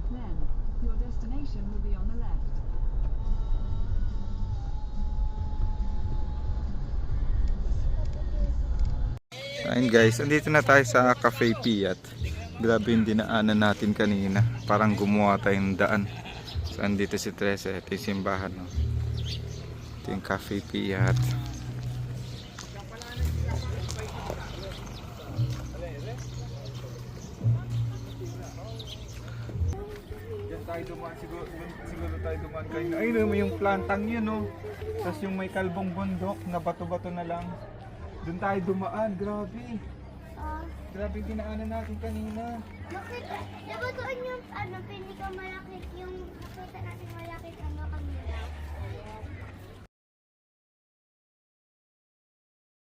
Then, your destination will be on the left. Ayun guys, andito na tayo sa Cafe Piat. Grabe yung dinaanan natin kanina. Parang gumawa tayong daan. So andito si Trece, ito yung simbahan. No? Ito yung Cafe Piat. Diyan tayo dumaan, siguro tayo dumaan kayo. Ayun yung plantang yun, no? Tapos yung may kalbong bundok na bato-bato na lang. Doon tayo dumaan, grabe. Grabe yung dinaanan natin kanina. Nakita, diba doon yung pinakamalaki, yung nakita natin malaki?